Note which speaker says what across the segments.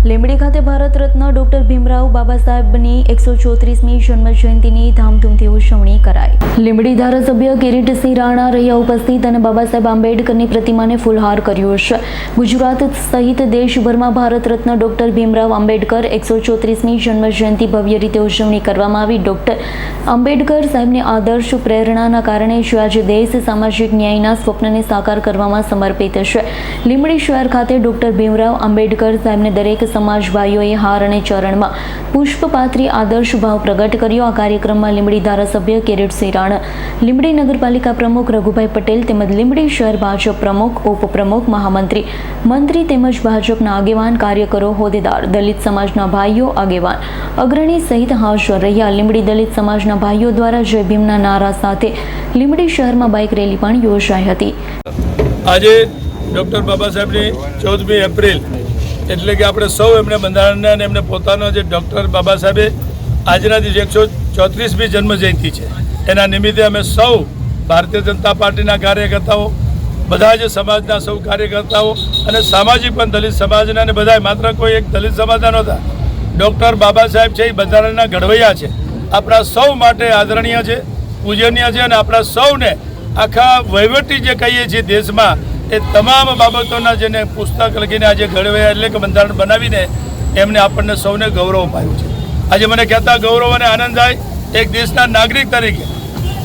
Speaker 1: લીંબડી ખાતે ભારત રત્ન ડોક્ટર ભીમરાવ બાબા સાહેબની 134મી જન્મ જયંતિની ધામધૂમથી ઉજવણી કરાઈ। લીંબડી ધારાસભ્ય કિરીટસિંહ રાણા રહ્યા ઉપસ્થિત અને બાબા સાહેબ આંબેડકરની પ્રતિમાને ફૂલહાર કર્યો છે। ગુજરાત સહિત દેશભરમાં ભારત રત્ન ડોક્ટર ભીમરાવ આંબેડકર 134મી જન્મ જયંતિ ભવ્ય રીતે ઉજવણી કરવામાં આવી। ડોક્ટર આંબેડકર સાહેબની આદર્શ પ્રેરણાના કારણે જ આજે દેશ સામાજિક ન્યાયના સ્વપ્નને સાકાર કરવામાં સમર્પિત છે। લીંબડી શહેર ખાતે ડોક્ટર ભીમરાવ આંબેડકર સાહેબને દરેક સમાજ ભાઈઓએ હાર અને ચરણમાં પુષ્પ પાથરી આદર્શ ભાવ પ્રગટ કર્યો। આ કાર્યક્રમમાં લીંબડી ધારાસભ્ય કિરીટસિંહ રાણા, લીંબડી નગરપાલિકા પ્રમુખ રઘુભાઈ પટેલ તેમજ લીંબડી શહેર ભાજપ પ્રમુખ, ઉપપ્રમુખ, મહામંત્રી, મંત્રી તેમજ ભાજપના આગેવાન, કાર્યકરો, હોદ્દેદાર, દલિત સમાજના ભાઈઓ, આગેવાન, અગ્રણી સહિત હાજર રહ્યા। લીંબડી દલિત સમાજના ભાઈઓ દ્વારા જય ભીમના નારા સાથે લીંબડી શહેરમાં બાઇક રેલી પણ યોજાઈ હતી।
Speaker 2: આજે ડૉક્ટર બાબા સાહેબની 14મી એપ્રિલ એટલે કે આપણે સૌ એમને બંધારણને અને એમને પોતાનો જે ડૉક્ટર બાબા સાહેબે આજના દિવસે 134મી જન્મજયંતિ છે એના નિમિત્તે અમે સૌ ભારતીય જનતા પાર્ટીના કાર્યકર્તાઓ, બધા જ સમાજના સૌ કાર્યકર્તાઓ અને સામાજિક પણ દલિત સમાજના અને બધા, માત્ર કોઈ એક દલિત સમાજના નહોતા, ડૉક્ટર બાબા સાહેબ છે એ બંધારણના ઘડવૈયા છે, આપણા સૌ માટે આદરણીય છે, પૂજનીય છે અને આપણા સૌને આખા વહીવટી જે કહીએ છીએ દેશમાં એ તમામ બાબતોના જેને પુસ્તક લખીને આજે ઘડવૈયા એટલે કે બંધારણ બનાવીને એમને આપણને સૌને ગૌરવ અપાયું છે। આજે મને કહેતા ગૌરવ અને આનંદ થાય, એક દેશના નાગરિક તરીકે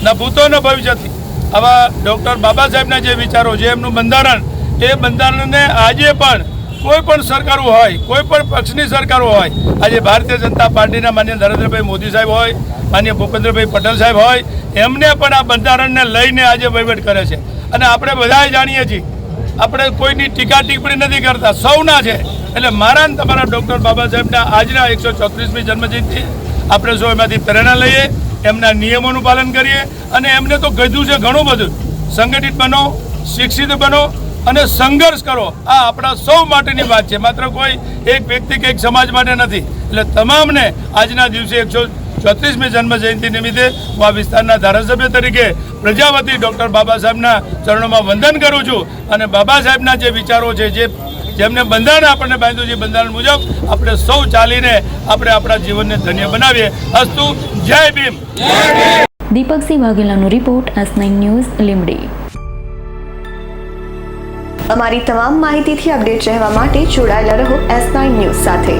Speaker 2: ના ભૂતો ન ભવિષ્યથી આવા ડૉક્ટર બાબા સાહેબના જે વિચારો છે, એમનું બંધારણ, એ બંધારણને આજે પણ કોઈ પણ સરકારો હોય, કોઈ પણ પક્ષની સરકારો હોય, આજે ભારતીય જનતા પાર્ટીના માન્ય નરેન્દ્રભાઈ મોદી સાહેબ હોય, માન્ય ભૂપેન્દ્રભાઈ પટેલ સાહેબ હોય, એમને પણ આ બંધારણને લઈને આજે વહીવટ કરે છે। અને આપણે બધાએ જાણીએ છીએ, આપણે કોઈની ટીકા ટિપ્પણી નથી કરતા, સૌના છે। એટલે મારા ને તમારા ડૉક્ટર બાબા સાહેબના આજના 134મી જન્મજયંતિ આપણે સૌ એમાંથી પ્રેરણા લઈએ, એમના નિયમોનું પાલન કરીએ અને એમને તો કીધું છે ઘણું બધું, સંગઠિત બનો, શિક્ષિત બનો અને સંઘર્ષ કરો। આ આપણા સૌ માટેની વાત છે, માત્ર કોઈ એક વ્યક્તિ કે એક સમાજ માટે નથી। એટલે તમામને આજના દિવસે 134મી જન્મજયંતિ નિમિત્તે હું આ વિસ્તારના ધારાસભ્ય તરીકે પ્રજાવતી ડૉક્ટર બાબા સાહેબના ચરણોમાં વંદન કરું છું અને બાબા સાહેબના જે વિચારો છે, જેમને બંધારણ આપણને બાંધ્યું છે, બંધારણ મુજબ આપણે સૌ ચાલીને આપણે આપણા જીવનને ધન્ય બનાવીએ। અસ્તુ, જય ભીમ।
Speaker 1: દીપકસિંહ વાઘેલાનો રિપોર્ટ, S9 ન્યૂઝ, લીંબડી।
Speaker 3: અમારી તમામ માહિતીથી અપડેટ રહેવા માટે જોડાયેલા રહો S9 ન્યૂઝ સાથે।